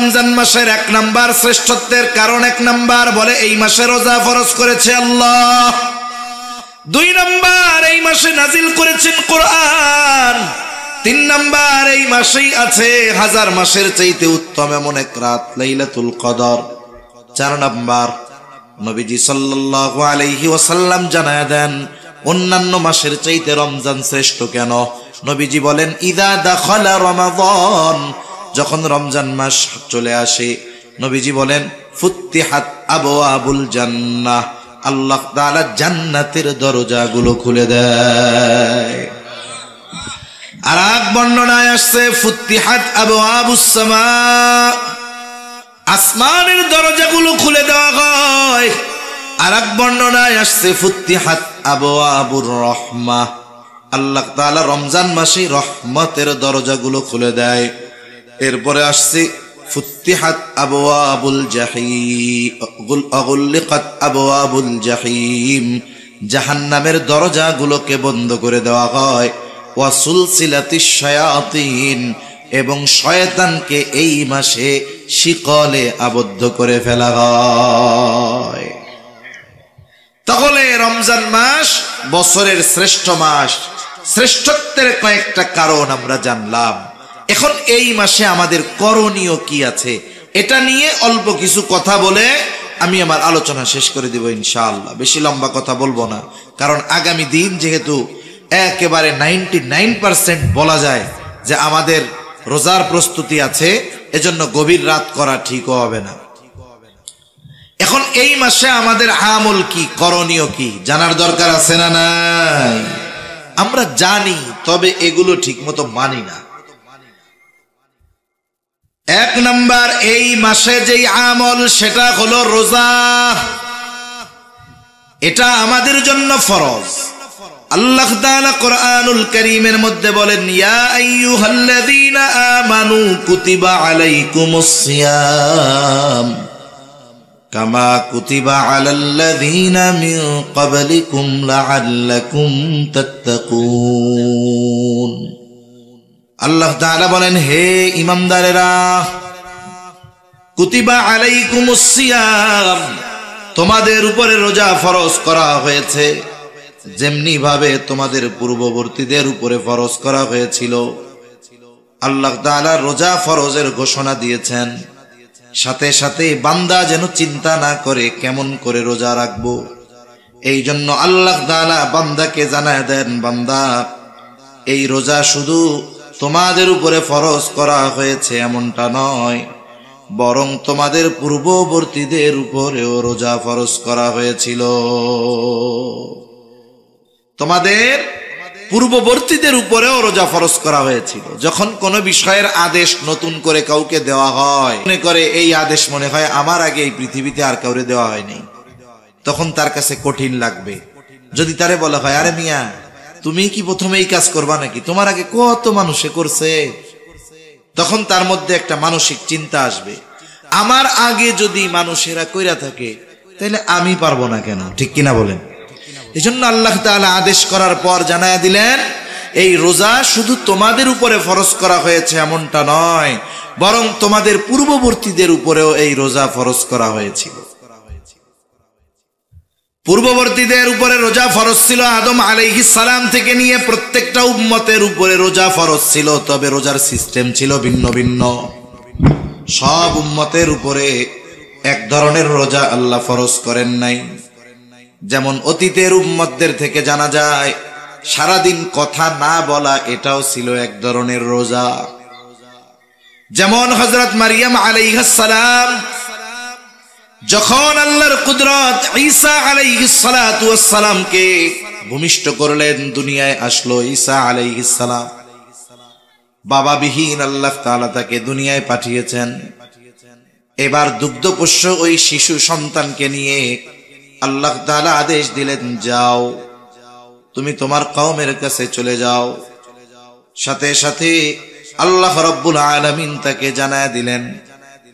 রমজান মাসের 1 নাম্বার শ্রেষ্ঠত্বের কারণ, 1 নাম্বার বলে এই মাসে রোজা ফরজ করেছে আল্লাহ। 2 নাম্বার এই মাসে নাজিল করেছেন কোরআন। 3 নাম্বার এই মাসেই আছে 1000 মাসের চাইতে উত্তম এমন এক রাত, লাইলাতুল কদর। 4 নাম্বার নবীজি সাল্লাল্লাহু আলাইহি ওয়াসাল্লাম জানায় দেন অন্যান্য মাসের চাইতে রমজান শ্রেষ্ঠ কেন। নবীজি বলেন, ইদা দাখালা রমাদান, যখন রমজান মাস চলে আসে, নবীজি বলেন ফুত্তিহাত আবওয়াবুল জান্নাহ, আল্লাহ তাআলা জান্নাতের দরজাগুলো খুলে দেয়। আর এক বর্ণনায় আসছে ফুত্তিহাত আবওয়াবুস সামা, আসমানের দরজাগুলো খুলে দেওয়া হয়। আর এক বর্ণনায় আসছে ফুত্তিহাত আবওয়াবুর রাহমাহ, আল্লাহ তাআলা রমজান মাসে রহমতের দরজাগুলো খুলে দেয়। এরপরে আসছে ফুত্তিহাত আবওয়াবুল জাহিম, আগুল্লিকাত আবওয়াবুল জাহিম, জাহান্নামের দরজাগুলোকে বন্ধ করে দেওয়া হয়। ওয়া সুলসিলাতিশ শায়াতিন, এবং শয়তানকে এই মাসে শিকলে আবদ্ধ করে ফেলা হয়। তাহলে রমজান মাস বছরের শ্রেষ্ঠ মাস, শ্রেষ্ঠত্বের কয়েকটা কারণ আমরা জানলাম। এখন এই মাসে আমাদের করণীয় কি আছে, এটা নিয়ে অল্প কিছু কথা বলে আমি আমার আলোচনা শেষ করে দিব ইনশাআল্লাহ। বেশি লম্বা কথা বলবো না, কারণ আগামী দিন যেহেতু একেবারে 99% বলা যায় যে আমাদের রোজার প্রস্তুতি আছে, এজন্য গভীর রাত করা ঠিকও হবে না। এখন এই মাসে আমাদের আমল কি, করণীয় কি, জানার দরকার আছে না নাই? আমরা জানি, তবে এগুলো ঠিক মতো মানি না। 1 নাম্বার, এই মাসে যেই আমল সেটা হলো রোজা। এটা আমাদের জন্য ফরজ। আল্লাহ তাআলা কোরআনুল কারীমের মধ্যে বলেন, ইয়া আইয়ুহাল্লাযীনা আমানু কুতিবা আলাইকুমুস সিয়াম কামা কুতিবা আলাল্লাযীনা মিন ক্বাবলিকুম লাআল্লাকুম তাত্তাকুন। আল্লাহ তাআলা বলেন, হে ঈমানদারেরা, কুতিবা আলাইকুমুস সিয়াম, তোমাদের উপরে রোজা ফরজ করা হয়েছে, যেমনি ভাবে তোমাদের পূর্ববর্তীদের উপরে ফরজ করা হয়েছিল। আল্লাহ তাআলা রোজা ফরজের ঘোষণা দিয়েছেন, সাথে সাথে বান্দা যেন চিন্তা না করে কেমন করে রোজা রাখবো। এই জন্য আল্লাহ তাআলা বান্দাকে জানায় দেন, বান্দা, এই রোজা শুধু তোমাদের উপরে ফরজ করা হয়েছে এমনটা নয়, বরং তোমাদের পূর্ববর্তীদের উপরেও রোজা ফরজ করা হয়েছিল। তোমাদের পূর্ববর্তীদের উপরেও রোজা ফরজ করা হয়েছিল। যখন কোনো বিষয়ের আদেশ নতুন করে কাউকে দেওয়া হয়, মনে করে এই আদেশ মনে হয় আমার আগে এই পৃথিবীতে আর কাউরে দেওয়া হয়নি, তখন তার কাছে কঠিন লাগবে। যদি তারে বলা হয়, আরে মিয়া, তুমি কি প্রথমে এই কাজ করবা নাকি, তোমার আগে কত মানুষে করছে, তখন তার মধ্যে একটা মানসিক চিন্তা আসবে, আমার আগে যদি মানুষেরা কইরা থাকে তাহলে আমি পারবো না কেন? ঠিক কিনা বলেন? এজন্য আল্লাহ তাআলা আদেশ করার পর জানায়া দিলেন, এই রোজা শুধু তোমাদের উপরে ফরজ করা হয়েছে এমনটা নয়, বরং তোমাদের পূর্ববর্তীদের উপরেও এই রোজা ফরজ করা হয়েছিল। পূর্ববর্তীদের উপরে রোজা ফরজ ছিল, আদম আলাইহিস সালাম থেকে নিয়ে প্রত্যেকটা উম্মতের উপরে রোজা ফরজ ছিল, তবে রোজার সিস্টেম ছিল ভিন্ন ভিন্ন। সব উম্মতের উপরে এক ধরনের রোজা আল্লাহ ফরজ করেন নাই। যেমন অতীতের উম্মতদের থেকে জানা যায়, সারাদিন কথা না বলা এটাও ছিল এক ধরনের রোজা। যেমন হযরত মারিয়াম আলাইহিস সালাম যখন আল্লাহর কুদরত ঈসা আলাইহিস সালাতু ওয়াস সালামকে ভূমিষ্ঠ করলেন, দুনিয়ায় আসলো ঈসা আলাইহিস সালাম, বাবাবিহীন আল্লাহ তাআলা তাকে দুনিয়ায় পাঠিয়েছেন। এবার দুগ্ধপোষ্য ওই শিশু সন্তানকে নিয়ে আল্লাহ তাআলা আদেশ দিলেন, যাও তুমি তোমার কওমের কাছে চলে যাও। সাথে সাথে আল্লাহ রাব্বুল আলামিন তাকে জানায় দিলেন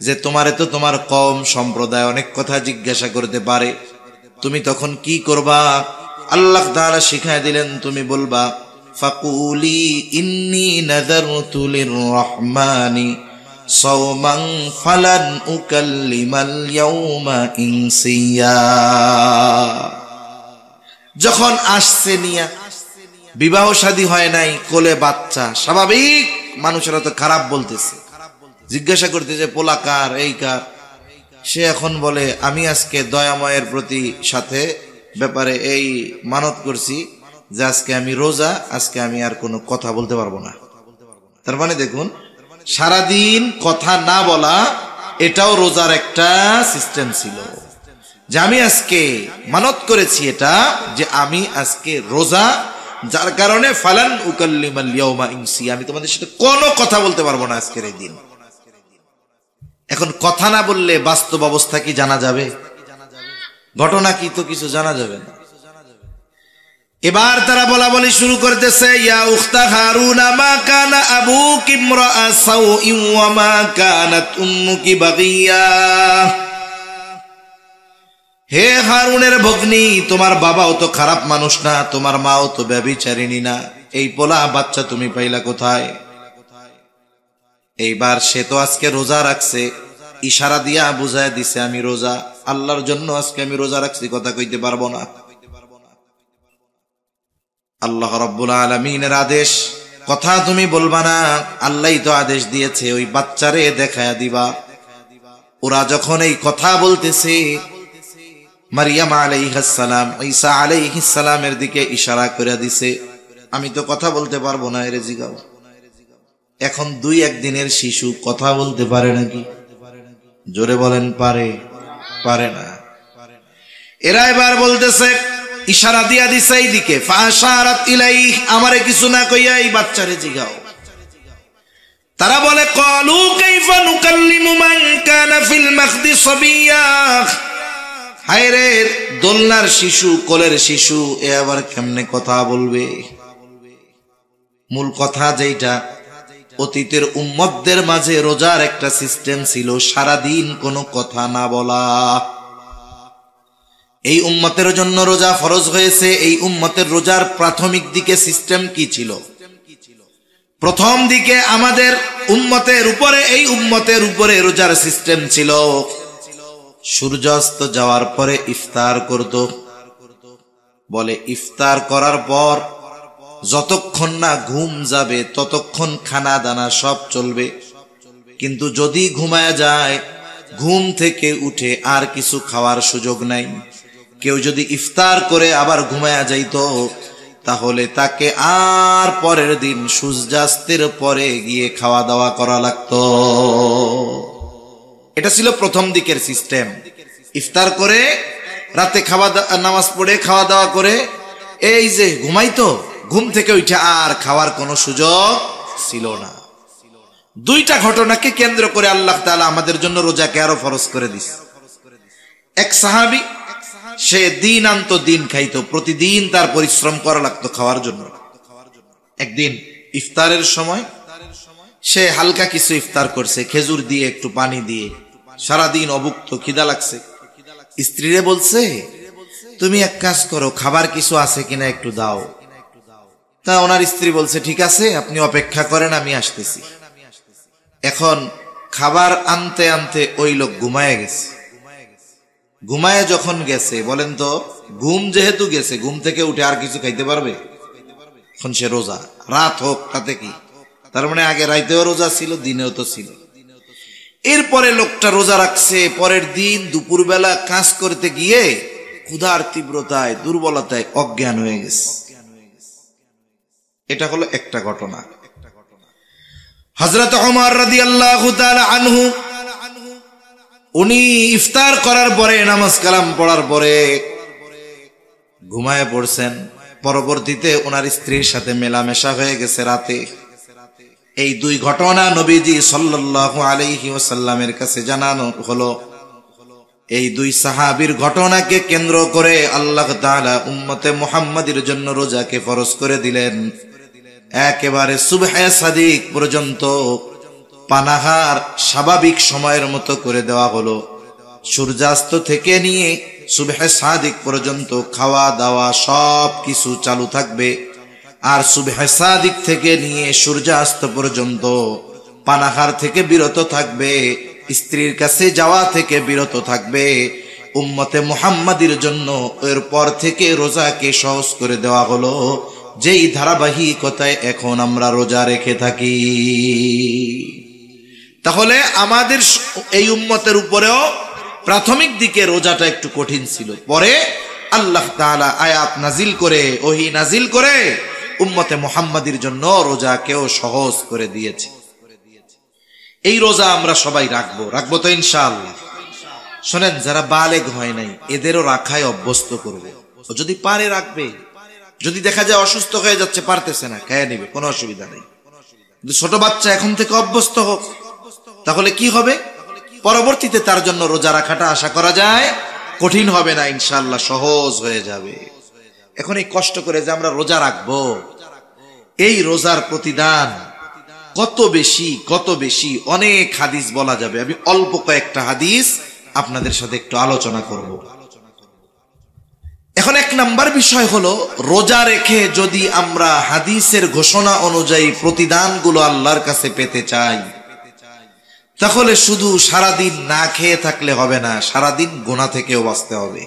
যে তোমারে তো তোমার কওম সম্প্রদায় অনেক কথা জিজ্ঞাসা করতে পারে, তুমি তখন কি করবা? আল্লাহ তাআলা শিখায় দিলেন, তুমি বলবা, ফাকুলি ইন্নী নাযারতু লিররহমানি সাওমান ফালান উকাল্লিমাল ইয়াউমা ইনসিয়া। যখন আসছে নিয়া, বিবাহ শাদী হয় নাই, কোলে বাচ্চা, স্বাভাবিক মানুষেরা তো খারাপ বলতেছে, জিজ্ঞাসা করতেছে পোলা কার, এই কার। সে এখন বলে আমি আজকে দয়াময়ের প্রতি সাথে ব্যাপারে এই মানত করছি যে আজকে আমি রোজা, আজকে আমি আর কোনো কথা বলতে পারবো না। তার মানে দেখুন, সারাদিন কথা না বলা এটাও রোজার একটা সিস্টেম ছিল, যে আমি আজকে মানত করেছি এটা, যে আমি আজকে রোজা, যার কারণে ফালান উকাল্লিমাল ইয়াউমা ইনসিয়া, আমি তোমাদের সাথে কোনো কথা বলতে পারবো না আজকের এই দিন। এখন কথা না বললে বাস্তব অবস্থা কি জানা যাবে? ঘটনা কি তো কিছু জানা যাবে না। এবার তারা বলা বলি শুরু করতেছে, ইয়া উখতা হারুনা মা কানা আবুকি ইমরাআ সাউইন ওয়া মা কানাত উম্মুকি বাগিয়া। হে হারুনের ভগ্নী, তোমার বাবাও তো খারাপ মানুষ না, তোমার মাও তো ব্যভিচারিণী না, এই পোলা বাচ্চা তুমি পাইলা কোথায়? এইবার সে তো আজকে রোজা রাখছে, ইশারা দিয়া বুঝায় দিছে আমি রোজা, আল্লাহর জন্য আজকে আমি রোজা রাখছি, কথা কইতে পারবো না। আল্লাহ রাব্বুল আলামিনের আদেশ, কথা তুমি বলবা না, আল্লাহই তো আদেশ দিয়েছে ওই বাচ্চারে দেখায়া দিবা। ওরা যখন এই কথা বলতেছে, মারিয়াম আলাইহিস সালাম ঈসা আলাইহিস সালামের দিকে ইশারা করে দিছে, আমি তো কথা বলতে পারবো না, এর জিগাও। এখন 2-1 দিনের শিশু কথা বলতে পারে নাকি? জোরে বলেন, পারে? পারে না। এরা এবার বলতেছে, ইশারা দিয়া দিছে এইদিকে, ফাশারাত ইলাইহি, আমারে কিছু না কইয়া এই বাচ্চারে জিগাও। তারা বলে, ক্বালু কাইফা নুকাল্লিমু মান কানা ফিল মাখদি সাবিয়্যা। হায় রে, দোলনার শিশু, কোলের শিশু, এ আবার কেমনে কথা বলবে? মূল কথা যেটা, অতীতের উম্মতদের মাঝে রোজার একটা সিস্টেম ছিল, সারাদিন কোনো কথা না বলা। এই উম্মতের জন্য রোজা ফরজ হয়েছে। এই উম্মতের রোজার প্রাথমিক দিকে সিস্টেম কি ছিল? প্রথম দিকে আমাদের উম্মতের উপরে, এই উম্মতের উপরে রোজার সিস্টেম ছিল, সূর্যাস্ত যাওয়ার পরে ইফতার করত। বলে ইফতার করার পর যতক্ষণ না ঘুম যাবে ততক্ষণ খানা দানা সব চলবে, কিন্তু যদি ঘুমায়া যায়, ঘুম থেকে উঠে আর কিছু খাওয়ার সুযোগ নাই। কেউ যদি ইফতার করে আবার ঘুমায়া যাইত, তাহলে তাকে আর পরের দিন সূর্যাস্তের পরে গিয়ে খাওয়া দাওয়া করা লাগতো। এটা ছিল প্রথম দিকের সিস্টেম। ইফতার করে রাতে নামাজ পড়ে খাওয়া দাওয়া করে এই যে ঘুমাইতো, ঘুম থেকে উঠে আর খাওয়ার কোনো সুযোগ ছিল না। 2টা ঘটনাকে কেন্দ্র করে আল্লাহ তাআলা আমাদের জন্য রোজাকে আরো ফরজ করে দিয়েছে। এক সাহাবী, সে দিন আনতো দিন খাইতো, প্রতিদিন তার পরিশ্রম করা লাগতো খাওয়ার জন্য। একদিন ইফতারের সময় সে হালকা কিছু ইফতার করছে, খেজুর দিয়ে একটু পানি দিয়ে, সারাদিন অভুক্ত, খিদা লাগছে। স্ত্রীরে বলছে, তুমি এক কাজ করো, খাবার কিছু আছে কিনা একটু দাও। তা ওনার স্ত্রী বলছে, ঠিক আছে, আপনি অপেক্ষা করেন, আমি আসতেছি। এখন খাবার আনতে আনতে ওই লোক ঘুমায় গেছে। ঘুমায় যখন গেছে, বলেন তো, ঘুম যেহেতু গেছে, ঘুম থেকে উঠে আর কিছু খাইতে পারবে? এখন সে রোজা, রাত হোক তাতে কি, তার মানে আগে রাইতেও রোজা ছিল, দিনেও তো ছিল। এরপরে লোকটা রোজা রাখছে, পরের দিন দুপুরবেলা কাজ করতে গিয়ে ক্ষুধার তীব্রতায়, দুর্বলতায় অজ্ঞান হয়ে গেছে। এটা হলো একটা ঘটনা। হযরত ওমর রাদিয়াল্লাহু তাআলা আনহু, উনি ইফতার করার পরে, নামাজ কালাম পড়ার পরে ঘুমায় পড়ছেন। পরবর্তীতে ওনার স্ত্রীর সাথে মেলামেশা হয়ে গেছে রাতে। এই 2 ঘটনা নবীজি সাল্লাল্লাহু আলাইহি ওয়াসাল্লামের কাছে জানানো হলো। এই 2 সাহাবীর ঘটনাকে কেন্দ্র করে আল্লাহ তাআলা উম্মতে মুহাম্মাদের জন্য রোজাকে ফরজ করে দিলেন। একেবারে সুবহে সাদিক পর্যন্ত পানাহার স্বাভাবিক সময়ের মতো করে দেওয়া হলো। সূর্যাস্ত থেকে নিয়ে সুবহে সাদিক পর্যন্ত খাওয়া দাওয়া সব কিছু চালু থাকবে। আর সুবহে সাদিক থেকে নিয়ে সূর্যাস্ত পর্যন্ত পানাহার থেকে বিরত থাকবে, স্ত্রীর কাছে যাওয়া থেকে বিরত থাকবে। উম্মতে মুহাম্মাদির জন্য এরপর থেকে রোজাকে সহজ করে দেওয়া হলো, যেই ধারাবাহিকতায় এখন আমরা রোজা রেখে থাকি। তাহলে আমাদের এই উম্মতের উপরেও প্রাথমিক দিকে রোজাটা একটু কঠিন ছিল, পরে আল্লাহ তাআলা আয়াত নাজিল করে, ওহী নাজিল করে উম্মতে মুহাম্মাদির জন্য রোজাকেও সহজ করে দিয়েছে। এই রোজা আমরা সবাই রাখবো তো ইনশাআল্লাহ। শোনেন, যারা বালেগ হয় নাই এদেরও রাখায় অভ্যস্ত করবে। যদি পারে রাখবে, যদি দেখা যায় অসুস্থ হয়ে যাচ্ছে, পারতেছে না, খেয়ে নেবে, কোনো অসুবিধা নেই। কিন্তু ছোট বাচ্চা এখন থেকে অভ্যস্ত হোক, তাহলে কি হবে? পরবর্তীতে তার জন্য রোজা রাখাটা আশা করা যায় কঠিন হবে না, ইনশাআল্লাহ সহজ হয়ে যাবে। এখন এই কষ্ট করে যে আমরা রোজা রাখবো, এই রোজার প্রতিদান কত বেশি, অনেক হাদিস বলা যাবে। আমি অল্প কয়েকটা হাদিস আপনাদের সাথে একটু আলোচনা করব। এখন এক নাম্বার বিষয় হলো, রোজা রেখে যদি আমরা হাদিসের ঘোষণা অনুযায়ী প্রতিদানগুলো আল্লাহর কাছে পেতে চাই, তাহলে শুধু সারাদিন না খেয়ে থাকলে হবে না, সারাদিন গুনাহ থেকেও বাঁচতে হবে।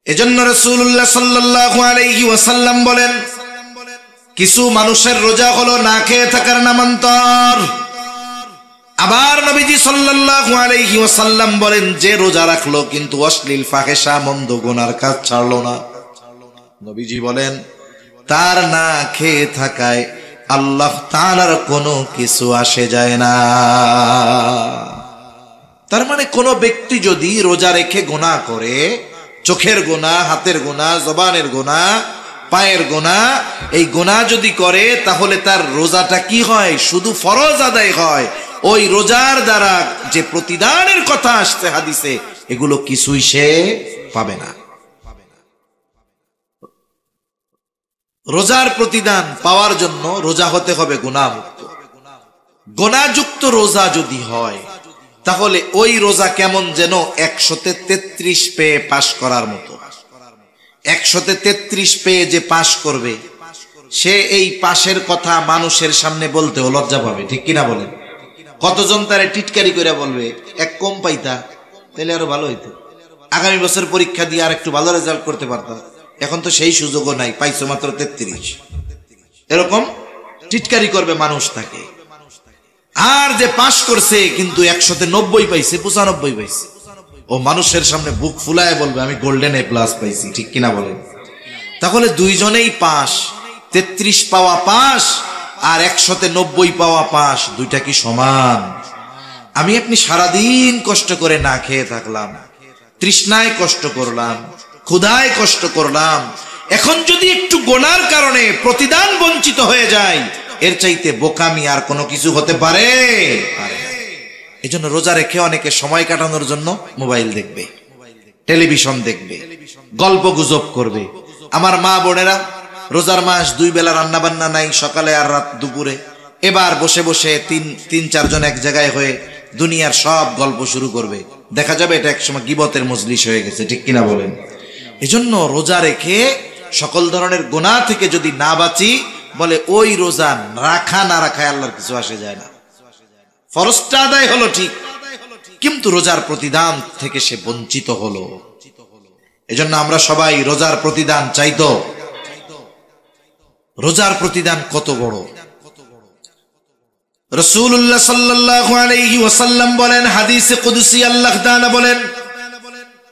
এজন্য রাসূলুল্লাহ সাল্লাল্লাহু আলাইহি ওয়াসাল্লাম বলেন, কিছু মানুষের রোজা হলো না খেয়ে থাকার নামান্তর। আবার নবীজি সাল্লাল্লাহু আলাইহি ওয়াসাল্লাম বলেন, যে রোজা রাখলো কিন্তু অশ্লীল ফাহেশা মন্দ গুনার কাজ ছাড়লো না, নবীজি বলেন তার না খেয়ে থাকায় আল্লাহ তাআলার কোনো কিছু আসে যায় না। তার মানে কোন ব্যক্তি যদি রোজা রেখে গুনাহ করে, চোখের গুনাহ, হাতের গুনাহ, জবানের গুনাহ, পায়ের গুনাহ, এই গুনাহ যদি করে, তাহলে তার রোজাটা কি হয়? শুধু ফরজ আদায় হয়। ওই রোজার দ্বারা যে প্রতিদানের কথা আসছে হাদিসে, এগুলো কিছুই সে পাবে না। রোজার প্রতিদান পাওয়ার জন্য রোজা হতে হবে গুনাহমুক্ত। গুনাহযুক্ত রোজা যদি হয়, তাহলে ওই রোজা কেমন যেন 133 পেয়ে পাশ করার মতো। 133 পেয়ে যে পাশ করবে, সে এই পাশের কথা মানুষের সামনে বলতেও লজ্জা পাবে, ঠিক কিনা বলেন? কতজন তারে টিটকারি করে বলবে, এক কম পাইতা তাহলে আরো ভালো হইতো, আগামী বছর পরীক্ষা দিয়ে আর একটু ভালো রেজাল্ট করতে পারতাম, এখন তো সেই সুযোগও নাই, পাইছো মাত্র 33। এরকম টিটকারি করবে মানুষ তাকে। আর যে পাশ করছে কিন্তু 190 পাইছে, 95 পাইছে, ও মানুষের সামনে বুক ফুলায় বলবে আমি গোল্ডেন এ প্লাস পাইছি, ঠিক কিনা বলেন? তাহলে দুইজনেই পাস, 33 পাওয়া পাস আর 190 পাওয়া পাস, দুইটা কি সমান? আমি আপনি সারাদিন কষ্ট করে না খেয়ে থাকলাম, তৃষ্ণায় কষ্ট করলাম, ক্ষুধায় কষ্ট করলাম, এখন যদি একটু গুনার কারণে প্রতিদান বঞ্চিত হয়ে যায়, এর চাইতে বোকামি আর কোনো কিছু হতে পারে? এজন্য রোজা রেখে অনেকে সময় কাটানোর জন্য মোবাইল দেখবে, টেলিভিশন দেখবে, গল্প গুজব করবে। আমার মা বোনেরা, রোজার মাস 2 বেলা রান্না বান্না নাই, সকালে আর রাত দুপুরে, এবার বসে বসে 3-4 জন এক জায়গায় হয়ে দুনিয়ার সব গল্প শুরু করবে। দেখা যাবে এটা একসময় গীবতের মজলিস হয়ে গেছে, ঠিক কিনা বলেন? এজন্য রোজা রেখে সকল ধরনের গুনাহ থেকে যদি না বাঁচি, বলে ওই রোজা রাখা না রাখায় আল্লাহর কিছু আসে যায় না। ফরজটা আদায় হলো ঠিক, কিন্তু রোজার প্রতিদান থেকে সে বঞ্চিত হলো। এজন্য আমরা সবাই রোজার প্রতিদান চাইতো। রোজার প্রতিদান কত বড়! রাসূলুল্লাহ সাল্লাল্লাহু আলাইহি ওয়াসাল্লাম বলেন, হাদিসে কুদসি আল্লাহ তাআলা বলেন,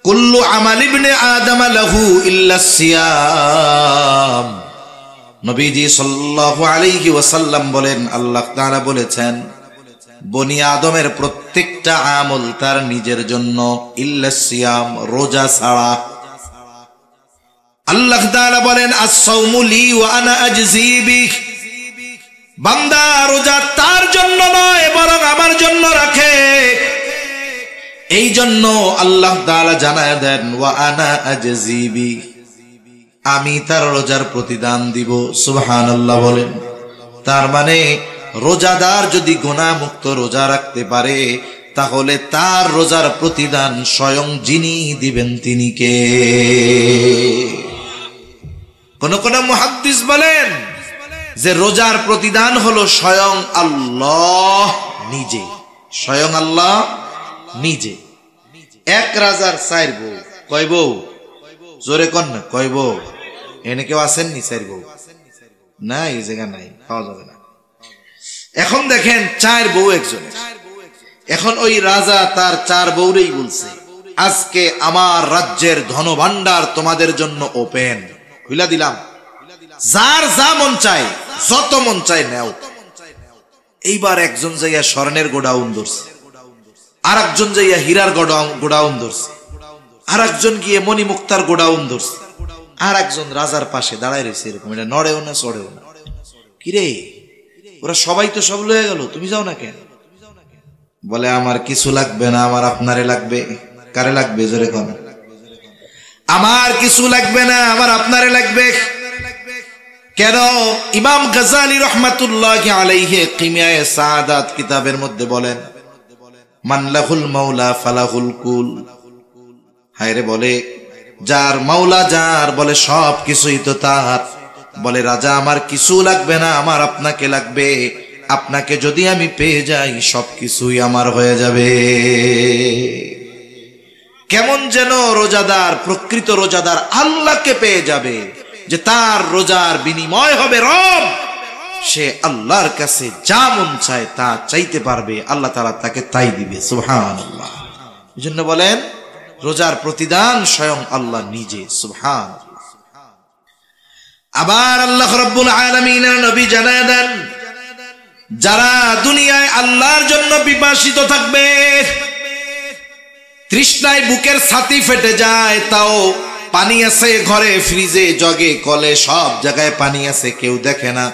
কুল্লু আমাল ইবনে আদম লাহু ইল্লা সিয়াম। নবীজি সাল্লাল্লাহু আলাইহি ওয়াসাল্লাম বলেন, আল্লাহ তাআলা বলেছেন, বনি আদমের প্রত্যেকটা আমল তার নিজের জন্য, ইল্লা সিয়াম, রোজা ছাড়া। আল্লাহ তাআলা বলেন, আস-সাওমু লি ওয়া আনা আজজি বিহি। বান্দা রোজা তার জন্য নয়, বরং আমার জন্য রাখে। এই জন্য আল্লাহ তাআলা জানায় দেন, ওয়া আনা আজজি বিহি, আমি তার রোজার প্রতিদান দিব। সুবহানাল্লাহ বলেন। তার মানে রোজাদার যদি গুনাহ মুক্ত রোজা রাখতে পারে, তাহলে তার রোজার প্রতিদান স্বয়ং যিনি দিবেন তিনি কে? কোন কোন মুহাদ্দিস বলেন যে রোজার প্রতিদান হলো স্বয়ং আল্লাহ নিজে, স্বয়ং আল্লাহ নিজে। এক রাজার 4 বউ, কয় বউ? জোরে কন না, কয় বউ? এনে কেউ আছেন নি 4 বউ? না, এই জায়গা নাই, পাওয়া যাবে না। এখন দেখেন 4 বউ একজন। এখন ওই রাজা তার 4 বউরেই বলছে, আজকে আমার রাজ্যের ধনভাণ্ডার তোমাদের জন্য ওপেন, খুলে দিলাম, যার যা মন চায়, যত মন চায় নেও। এইবার একজন যাইয়া স্বর্ণের গোডাউন ধরছে, আর একজন যাইয়া হীরার গোডাউন ধরছে, আর একজন গিয়ে মণিমুক্তার গোডাউন ধরছে, আর একজন রাজার পাশে দাঁড়ায় রয়েছে এরকম, এটা নড়েও না চড়েও না। কিরে, ওরা সবাই তো সব লয়ে গেল, তুমি যাও না কেন? বলে আমার কিছু লাগবে না, আমার আপনারে লাগবে। কারে লাগবে? জোরে কোন। আমার কিছু লাগবে না, আমার আপনারে লাগবে। কেন? ইমাম গাজ্জালী রাহমাতুল্লাহি আলাইহি কিমিয়ায়ে সাআদাত কিতাবের মধ্যে বলেন, মান লাহুল মাওলা ফালাহুল কুল। হায়রে, বলে যার মাওলা যার, বলে সব কিছুই তো তার। বলে রাজা আমার কিছু লাগবে না, আমার আপনাকে লাগবে। আপনাকে যদি আমি পেয়ে যাই, সবকিছুই আমার হয়ে যাবে। কেমন যেন রোজাদার, প্রকৃত রোজাদার আল্লাহকে পেয়ে যাবে, যে তার রোজার বিনিময় হবে রব। সে আল্লাহর কাছে যা মন চায় তা চাইতে পারবে, আল্লাহ তাআলা তাকে তাই দিবে। সুবহানাল্লাহ। এজন্য বলেন রোজার প্রতিদান স্বয়ং আল্লাহ নিজে। সুবহানাল্লাহ। আবার আল্লাহ রাব্বুল আলামিনের নবী জানায় দেন, যারা দুনিয়ায় আল্লাহর জন্য পিপাসিত থাকবে, তৃষ্ণায় বুকের ছাতি ফেটে যায়, তাও পানি আছে ঘরে, ফ্রিজে, জগে, কলে, সব জায়গায় পানি আছে, কেউ দেখে না।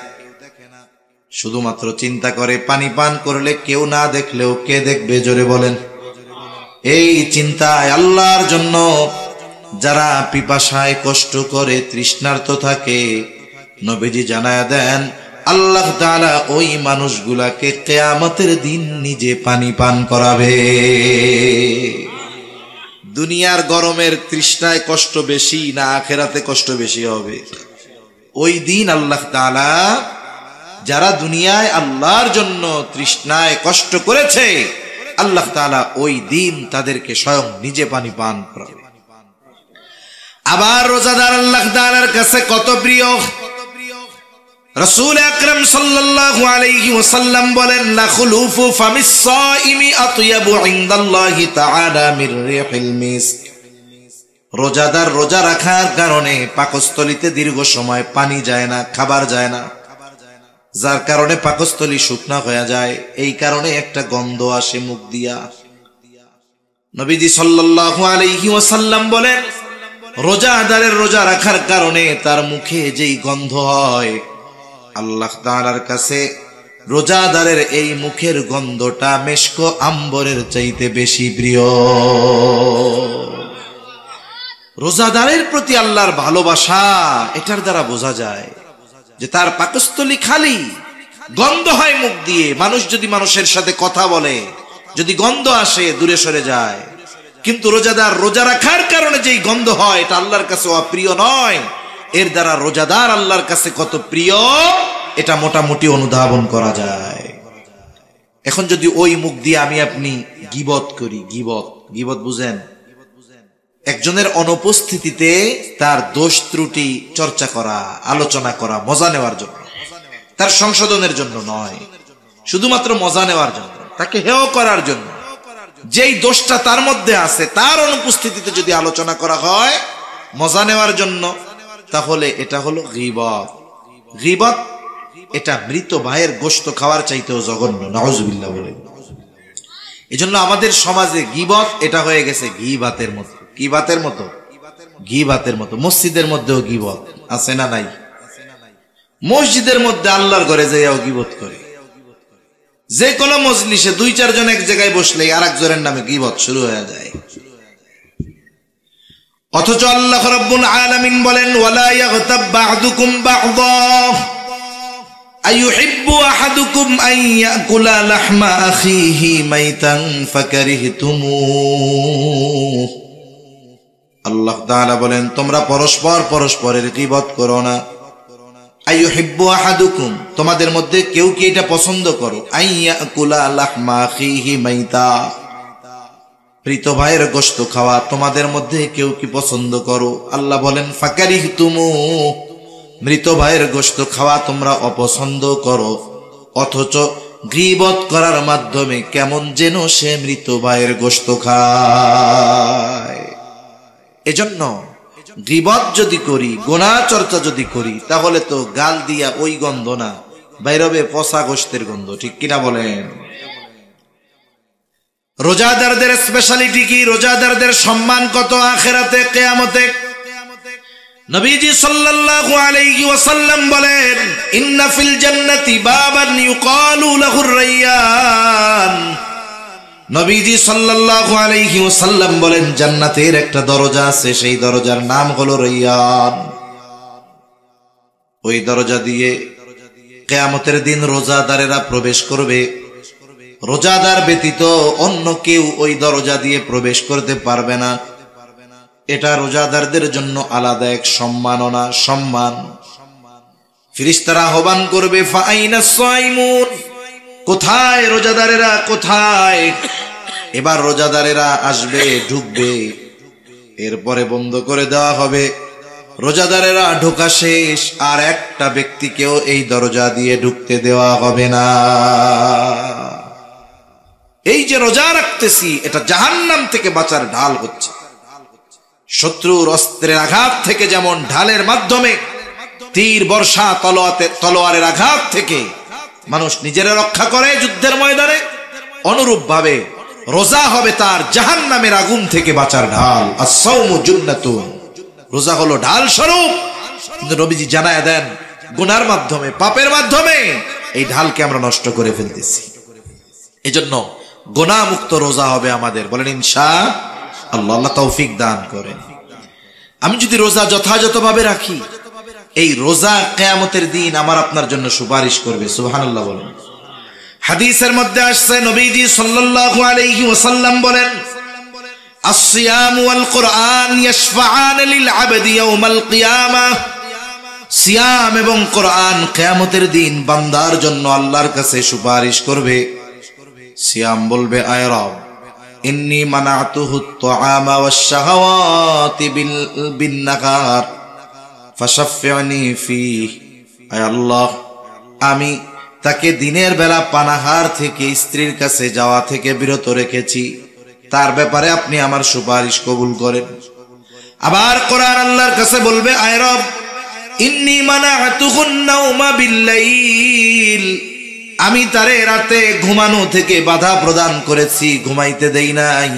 শুধুমাত্র চিন্তা করে পানি পান করলে কেউ না দেখলেও কে দেখবে? জোরে বলেন। এই চিন্তায় আল্লাহর জন্য যারা পিপাসায় কষ্ট করে, তৃষ্ণার্ত থাকে, নবীজি জানায়া দেন আল্লাহ তাআলা ওই মানুষগুলাকে কিয়ামতের দিন নিজে পানি পান করাবে। দুনিয়ার গরমের তৃষ্ণায় কষ্ট বেশি না আখিরাতে কষ্ট বেশি হবে? ওই দিন আল্লাহ তাআলা যারা দুনিয়ায় আল্লাহর জন্য তৃষ্ণায় কষ্ট করেছে, আল্লাহ তাআলা ওই দিন তাদেরকে স্বয়ং নিজে পানি পান করাবে। আবার রোজাদার আল্লাহ তাআলার কাছে কত প্রিয়। রাসূল আকরাম সাল্লাল্লাহু আলাইহি ওয়াসাল্লাম বলেন, লা খুলুফু ফামিস সাইমি আতয়াবু ইনদাল্লাহি তাআলা মির রিহিল মিস্ক। রোজাদার রোজা রাখার কারণে পাকস্থলীতে দীর্ঘ সময় পানি যায় না, খাবার যায় না, যার কারণে পাকস্থলী শুকনা হয়ে যায়। এই কারণে একটা গন্ধ আসে মুখ দিয়া। নবীজি সাল্লাল্লাহু আলাইহি ওয়াসাল্লাম বলেন, রোজাদারের রোজা রাখার কারণে তার মুখে যেই গন্ধ হয়, আল্লাহ তাআলার কাছে রোজাদারের এই মুখের গন্ধটা মেশক আম্বরের চাইতে বেশি প্রিয়। রোজাদারের প্রতি আল্লাহর ভালোবাসা এটার দ্বারা বোঝা যায় যে তার পাকস্থলী খালি, গন্ধ হয় মুখ দিয়ে। মানুষ যদি মানুষের সাথে কথা বলে, যদি গন্ধ আসে, দূরে সরে যায়। কিন্তু রোজাদার রোজা রাখার কারণে যেই গন্ধ হয়, এটা আল্লাহর কাছে অপ্রিয় নয়। এর দ্বারা রোজাদার আল্লাহর কাছে কত প্রিয়, এটা মোটামুটি অনুধাবন করা যায়। এখন যদি ওই মুখ দিয়ে আমি আপনি গীবত করি, গীবত বুঝেন? একজনের অনুপস্থিতিতে তার দোষ ত্রুটি চর্চা করা, আলোচনা করা, মজা নেওয়ার জন্য, তার সংশোধনের জন্য নয়, শুধুমাত্র মজা নেওয়ার জন্য, তাকে হেয় করার জন্য। যেই দোষটা তার মধ্যে আছে, তার অনুপস্থিতিতে যদি আলোচনা করা হয় মজা নেওয়ার জন্য, তাহলে এটা হলো গীবত। গীবত এটা মৃত ভাইয়ের গোশত খাওয়ার চাইতেও জঘন্য, নাউজুবিল্লাহ বলে। এজন্য আমাদের সমাজে গীবত এটা হয়ে গেছে ঘি ভাতের মতো। কি ভাতের মতো? ঘি ভাতের মতো। মসজিদের মধ্যেও গীবত আছে না নাই? মসজিদের মধ্যে আল্লাহর ঘরে যাইয়াও গীবত করে। যে কোনো মজলিসে 2-4 জন এক জায়গায় বসলেই আর একজনের নামে গীবত শুরু হয়ে যায়। অথচ আল্লাহ রাব্বুল আলামিন বলেন, ওয়ালা ইয়াগতাব বা'দুকুম বা'দা আইয়ুহিব্বু আহাদুকুম আন ইয়াকুলা লাহমা আখিহি মাইতান ফাকারিহতুমুহ। আল্লাহ তাআলা বলেন, তোমরা পরস্পরের গীবত করো না। আইয়ুহিব্বু আহাদুকুম, তোমাদের মধ্যে কেউ কি এটা পছন্দ করো, আইয়াকুলা লাহমা আখিহি মাইতা, মৃত ভাইয়ের গোশত খাওয়া তোমাদের মধ্যে কেউ কি পছন্দ করো? আল্লাহ বলেন ফাকারিহতুমু, মৃত ভাইয়ের গোশত খাওয়া তোমরা অপছন্দ করো, অথচ গীবত করার মাধ্যমে কেমন যেন সে মৃত ভাইয়ের গোশত খায়। এজন্য গীবত যদি করি, গুনাহ চর্চা যদি করি, তাহলে তো গাল দিয়া ওই গন্ধ না, বাইরবে পচা গোশতের গন্ধ। ঠিক কিনা বলেন? রোজাদারদের স্পেশালিটি কি? রোজাদারদের সম্মান কত আখিরাতে, কিয়ামতে? নবীজি সাল্লাল্লাহু আলাইহি ওয়াসাল্লাম বলেন, ইন্না ফিল জান্নাতি বাবান ইউকালু লাহুর রায়্যান। নবীজি সাল্লাল্লাহু আলাইহি ওয়াসাল্লাম বলেন, জান্নাতের একটা দরজা আছে, সেই দরজার নাম হলো রায়্যান। ওই দরজা দিয়ে কিয়ামতের দিন রোজাদারেরা প্রবেশ করবে। রোজাদার ব্যতীত অন্য কেউ ওই দরজা দিয়ে প্রবেশ করতে পারবে না। এটা রোজাদারদের জন্য আলাদা এক সম্মাননা, সম্মান। ফেরেশতারা আহ্বান করবে, ফাআইনাস সাইমুন, কোথায় রোজাদারেরা, কোথায়? এবার রোজাদারেরা আসবে, ঢুকবে, এরপরে বন্ধ করে দেওয়া হবে। রোজাদারেরা ঢোকা শেষ, আর একটা ব্যক্তিকেও এই দরজা দিয়ে ঢুকতে দেওয়া হবে না। এই যে রোজা রাখতেছি, এটা জাহান্নাম থেকে বাঁচার ঢাল হচ্ছে। শত্রুর অস্ত্রের আঘাত থেকে যেমন ঢালের মাধ্যমে, তীর বর্ষা তলোয়ারের আঘাত থেকে মানুষ নিজেরা রক্ষা করে যুদ্ধের ময়দানে, অনুরূপ ভাবে রোজা হবে তার জাহান্নামের আগুন থেকে বাঁচার ঢাল। আস-সাওমু জুন্নাতুন, রোজা হলো ঢাল স্বরূপ। কিন্তু নবীজি জানায় দেন, গুনার মাধ্যমে, পাপের মাধ্যমে এই ঢালকে আমরা নষ্ট করে ফেলতেছি। এজন্য গুনাহ মুক্ত রোজা হবে আমাদের, বলেন ইনশাআল্লাহ। আল্লাহ তৌফিক দান করেন। আমি যদি রোজা যথাযথভাবে রাখি, এই রোজা কিয়ামতের দিন আমার আপনার জন্য সুপারিশ করবে। সুবহানাল্লাহ বলেন। হাদিসের মধ্যে আসছে, নবীজি সাল্লাল্লাহু আলাইহি ওয়াসাল্লাম বলেন, আস-সিয়াম ওয়াল কুরআন ইয়াশফাআন লিল আবদি ইয়াওমাল কিয়ামাহ। সিয়াম এবং কোরআন কিয়ামতের দিন বান্দার জন্য আল্লাহর কাছে সুপারিশ করবে। সিয়াম বলবে, আয় রব, ইন্নী মানাতুহু আত-তাআমা ওয়াশ-শাহাওয়াতি বিন-নাহার ফাশাফি'নি ফীহ। আয় আল্লাহ, আমি তাকে দিনের বেলা পানাহার থেকে, স্ত্রীর কাছে যাওয়া থেকে বিরত রেখেছি, তার ব্যাপারে আপনি আমার সুপারিশ কবুল করেন। আবার কোরআন আল্লাহর কাছে বলবে, আয় রব, ইন্নী মানাতুহুন নাওমা বিল-লাইল, আমি তারে রাতে ঘুমানো থেকে বাধা প্রদান করেছি, ঘুমাইতে দেই নাই।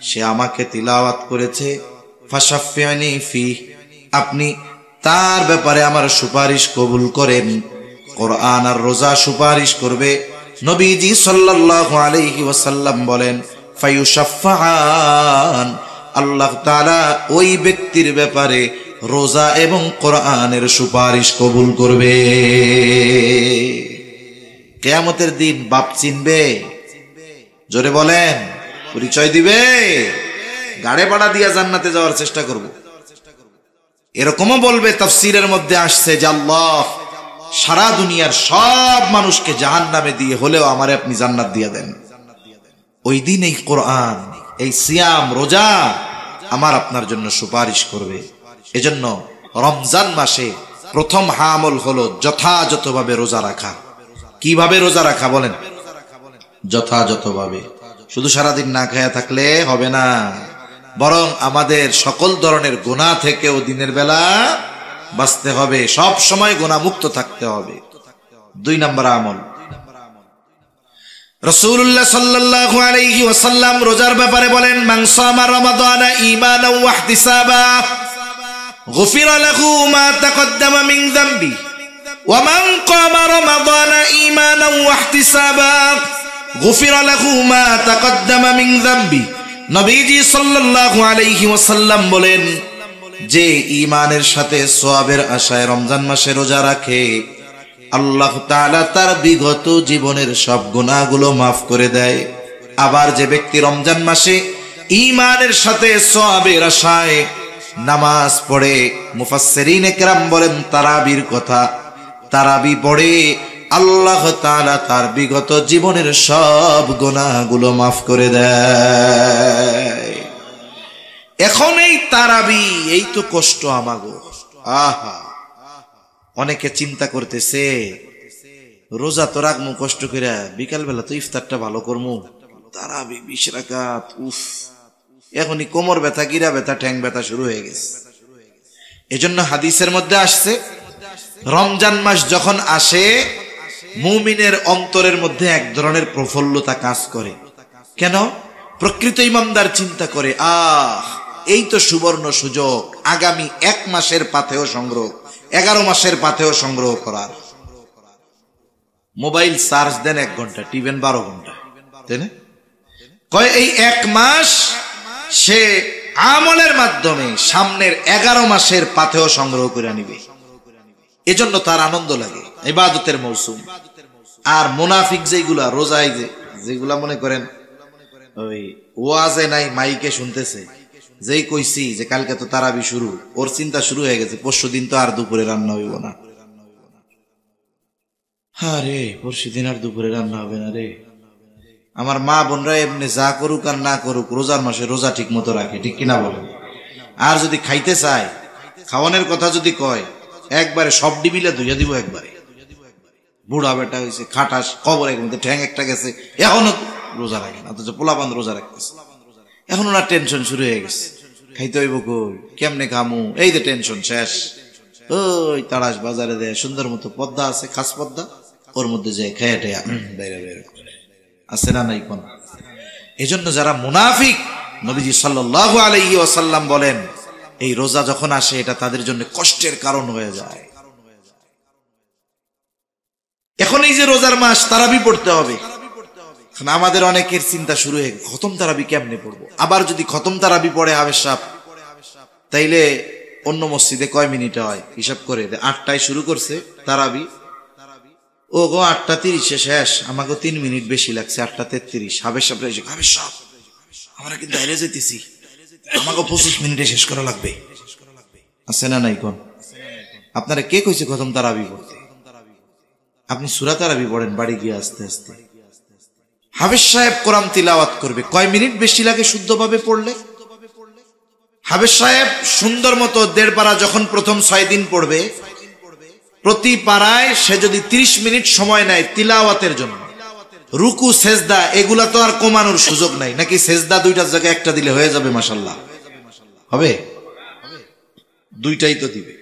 সে আমাকে তিলাওয়াত করেছে, ফাশাফি'নি ফীহ, আপনি তার ব্যাপারে আমার সুপারিশ কবুল করেন। কোরআন আর রোজা সুপারিশ করবে। নবীজি সাল্লাল্লাহু আলাইহি ওয়াসাল্লাম বলেন, ফায়ুশাফফাআন, আল্লাহ তাআলা ওই ব্যক্তির ব্যাপারে রোজা এবং কোরআনের সুপারিশ কবুল করবে। কিয়ামতের দিন বাপ চিনবে? জোরে বলেন, পরিচয় দিবে? গাড়ে পাড়া দিয়া জান্নাতে যাওয়ার চেষ্টা করব। এরকমও বলবে, তাফসীরের মধ্যে আসছে যে আল্লাহ সারা দুনিয়ার সব মানুষকে জাহান্নামে দিয়ে হলেও আমারে আপনি জান্নাত দিয়ে দেন। ওই দিন এই কোরআন, এই সিয়াম, রোজা আমার আপনার জন্য সুপারিশ করবে। এজন্য রমজান মাসে প্রথম আমল হলো যথাযথভাবে রোজা রাখা। কিভাবে রোজা রাখা বলেন? যথাযথভাবে। শুধু সারাদিন না খায়া থাকলে হবে না, বরং আমাদের সকল ধরনের গুনাহ থেকেও দিনের বেলা বাঁচতে হবে, সব সময় গুনাহ মুক্ত থাকতে হবে। 2 নম্বর আমল, রাসূলুল্লাহ সাল্লাল্লাহু আলাইহি ওয়াসাল্লাম রোজার ব্যাপারে বলেন, মান সামা রমাদানা ঈমানান ওয়া ইহতিসাবা গুফিরা লাহু মা তাকদ্দামা মিন যামবি ওয়া মান কামা রমাদানা ঈমানান ওয়া ইহতিসাবা গুফিরা লাহু মা তাকদ্দামা মিন যামবি। নবীজি সাল্লাল্লাহু আলাইহি ওয়াসাল্লাম বলেন, যে ঈমানের সাথে সওয়াবের আশায় রমজান মাসে রোজা রাখে, আল্লাহ তাআলা তার বিগত জীবনের সব গুনাহগুলো মাফ করে দেয়। আবার যে ব্যক্তি রমজান মাসে ঈমানের সাথে সওয়াবের আশায় নামাজ পড়ে, মুফাসসিরিনে কেরাম বলেন তারাবির কথা, তারাবি পড়ে আল্লাহ তাআলা তার বিগত জীবনের সব গুনাহগুলো মাফ করে দেয়। এখন এই তারাবি, এই তো কষ্ট আমাগো। আহা, অনেকে চিন্তা করতেছে রোজা তো রাখমু কষ্ট করে, বিকাল বেলা তো ইফতারটা ভালো করমু, তারাবি 20 রাকাত, উফ, এখনই কোমর ব্যথা, গিরা ব্যথা, ঠ্যাং ব্যথা শুরু হয়ে গেছে। এজন্য হাদিসের মধ্যে আসছে রমজান মাস যখন আসে মুমিনের অন্তরের মধ্যে এক ধরনের প্রফুল্লতা কাজ করে। কেন? প্রকৃত ইমানদার চিন্তা করে, এই তো সুবর্ণ সুযোগ, আগামী 1 মাসের পাথেয় সংগ্রহ, 11 মাসের পাথেয় সংগ্রহ করার। মোবাইল চার্জ দেন 1 ঘন্টা, টিভেন 12 ঘন্টা, তাই না? কয় এই 1 মাস সে আমলের মাধ্যমে সামনের 11 মাসের পাথেয় সংগ্রহ করে নিবে। এজন্য তার আনন্দ লাগে, ইবাদতের মৌসুম। আর মুনাফিক যেগুলা রোজায় যেগুলা মনে করেন ওই ওয়াজে নাই, মাইকে শুনতেছে, যেই কইছি যে কালকে তো তারাবি শুরু, ওর চিন্তা শুরু হয়ে গেছে পরশুদিন তো আর দুপুরে রান্না হইব না। আরে পরশুদিন আর দুপুরে রান্না হবে না রে। আমার মা বোনরা এমনি যা করুক আর না করুক রোজার মাসে রোজা ঠিক মতো রাখে, ঠিক কিনা বলেন? আর যদি খাইতে চায়, খাওয়ানোর কথা যদি কয়, একবারে সব ডিবিলে ধুইয়া দিব একবারে। বুড়া বেটা হয়েছে, খাটাস, কবরের মধ্যে ঠ্যাং একটা গেছে, এখনো রোজা রাখে না, অথচ পোলাপান রোজা রাখতেছে। এখন ওনার টেনশন শুরু হয়ে গেছে, খাইতে হইব কই, কেমনে খামু, এই যে টেনশন শেষ। ওই তাড়াস বাজারে দেয় সুন্দর মতো পদ্মা আছে, খাস পদ্মা, ওর মধ্যে যায় খেয়ে টেয়া বাইরে বের আছে না নাই কোন। এজন্য যারা মুনাফিক, নবীজি সাল্লাল্লাহু আলাইহি ওয়াসাল্লাম বলেন এই রোজা যখন আসে এটা তাদের জন্য কষ্টের কারণ হয়ে যায়। এখন এই যে রোজার মাস, তারাবি পড়তে হবে, আমাদের অনেকের চিন্তা শুরু হয়ে খতম তারাবি কেমনে পড়বো। আবার যদি খতম তারাবি পড়ে হাফেজ সাহেব, তাইলে অন্য মসজিদে কয় মিনিট হয় হিসাব করে, 8টায় শুরু করছে তারাবি, ও গো 8:30 শেষ, আমাকে 3 মিনিট বেশি লাগছে, 8:33। হাফেজ সাহেব এসে, হাফেজ সাহেব আমরা কিন্তু বাইরে যেতেছি, আমাকে 25 মিনিটে শেষ করা লাগবে, আছে না নাই কোন? আপনারা কে কইছে খতম তারাবি পড়তে? আপনি সূরা তারাবি পড়েন বাড়ি গিয়ে আস্তে আস্তে। হাফেজ সাহেব কোরআন তিলাওয়াত করবে, কয় মিনিট বেশি লাগে শুদ্ধভাবে পড়লে? হাফেজ সাহেব সুন্দর মতো 1.5 পারা যখন প্রথম 6 দিন পড়বে, প্রতি পারায় সে যদি 30 মিনিট সময় নেয় তিলাওয়াতের জন্য, রুকু সেজদা এগুলা তো আর কমানোর সুযোগ নাই, নাকি সেজদা 2টার জায়গায় 1টা দিলে হয়ে যাবে? মাশাআল্লাহ হবে, 2টাই তো দিবে।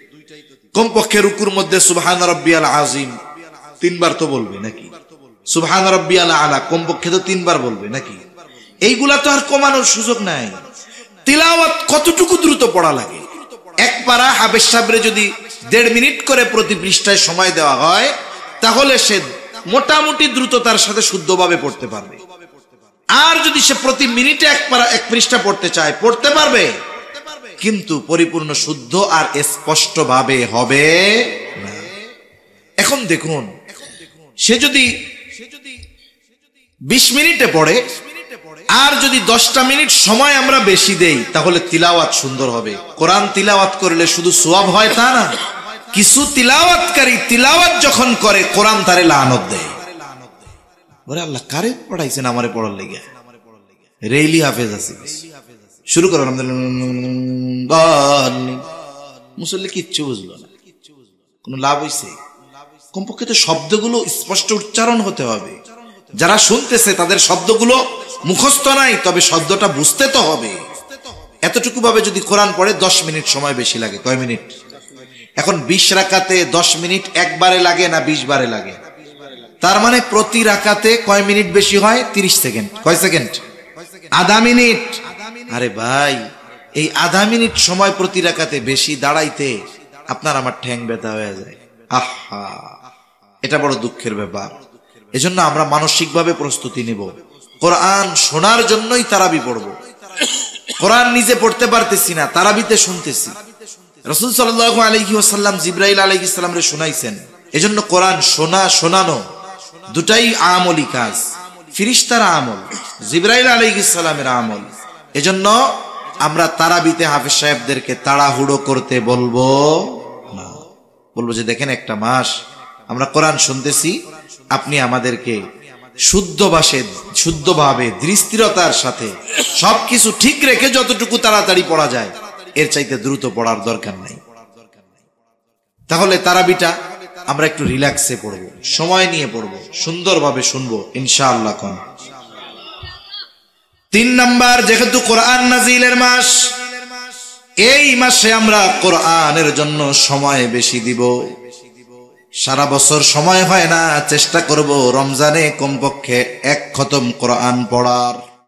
কমপক্ষে রুকুর মধ্যে সুবহান রাব্বিয়াল আযীম 3 বার তো বলবে নাকি? সুবহান রাব্বিয়াল আলা কমপক্ষে তো 3 বার বলবে নাকি? এইগুলা তো আর কমানোর সুযোগ নাই। তিলাওয়াত কতটুকু দ্রুত পড়া লাগে? 1 পারা হাফেজ সাহেবরে যদি 1.5 মিনিট করে প্রতি পৃষ্ঠায় সময় দেওয়া হয়, তাহলে সে মোটামুটি দ্রুততার সাথে শুদ্ধভাবে পড়তে পারবে। আর যদি সে প্রতি মিনিটে 1 পারা 1 পৃষ্ঠা পড়তে চায়, পড়তে পারবে, কিন্তু পরিপূর্ণ শুদ্ধ আর স্পষ্ট ভাবে হবে না। এখন দেখুন, সে যদি 20 মিনিটে পড়ে, আর যদি 10টা মিনিট সময় আমরা বেশি দেই, তাহলে তিলাওয়াত সুন্দর হবে। কোরআন তিলাওয়াত করলে শুধু সওয়াব হয় তা না, কিছু তিলাওয়াতকারী তিলাওয়াত যখন করে কোরআন তারে লানত দেয়। বলে আল্লাহ কারে পড়াইছেন আমারে পড়ার লেগে, রেইলি হাফেজ আছে, শুরু করো মুসল্লি কিচ্ছু বুঝলো না, কোনো লাভ হইছে? কমপক্ষে তো শব্দগুলো স্পষ্ট উচ্চারণ হতে হবে। যারা শুনতেছে তাদের শব্দগুলো মুখস্থ নাই, তবে শব্দটা বুঝতে তো হবে। এতটুকু ভাবে যদি কোরআন পড়ে 10 মিনিট সময় বেশি লাগে। কয় মিনিট? এখন 20 রাকাতে 10 মিনিট একবারে লাগে না 20 বারে লাগে? তার মানে প্রতি রাকাতে কয় মিনিট বেশি হয়? 30 সেকেন্ড। কয় সেকেন্ড? আধা মিনিট। আরে ভাই, এই আধা মিনিট সময় প্রতি রাকাতে বেশি দাঁড়াইতে আপনার আমার ঠ্যাং ব্যথা হয়ে যায়। আহা, এটা বড় দুঃখের ব্যাপার। এজন্য আমরা মানসিকভাবে প্রস্তুতি নিব। কোরআন শোনার জন্যই তারাবি পড়ব। কোরআন নিজে পড়তে পারতেছি না, তারাবিতে শুনতেছি। রাসূল সাল্লাল্লাহু আলাইহি ওয়াসাল্লাম জিবরাইল আলাইহিস সালামরে শুনাইছেন। এজন্য কোরআন শোনা শোনানো দুটাই আমলি কাজ। ফেরেশতার আমল, জিবরাইল আলাইহিস সালামের আমল। এজন্য আমরা তারাবিতে হাফেজ সাহেবদেরকে তাড়াহুড়ো করতে বলবো না। বলবো যে দেখেন একটা মাস আমরা কোরআন শুনতেছি, আপনি আমাদেরকে শুদ্ধভাবে দৃষ্টিরতার সাথে সবকিছু ঠিক রেখে যতটুকু তাড়াতাড়ি পড়া যায় এর চাইতে দ্রুত পড়ার দরকার নেই। তাহলে তারাবিটা আমরা একটু রিল্যাক্সে পড়বো, সময় নিয়ে পড়বো, সুন্দরভাবে শুনবো ইনশাআল্লাহ। কোন 3 নাম্বার, যেহেতু কোরআন নাজিলের মাস, এই মাসে আমরা কোরআনের জন্য সময় বেশি দিব। সারা বছর সময় হয় না, চেষ্টা করব রমজানে কমপক্ষে 1 খতম কোরআন পড়ার।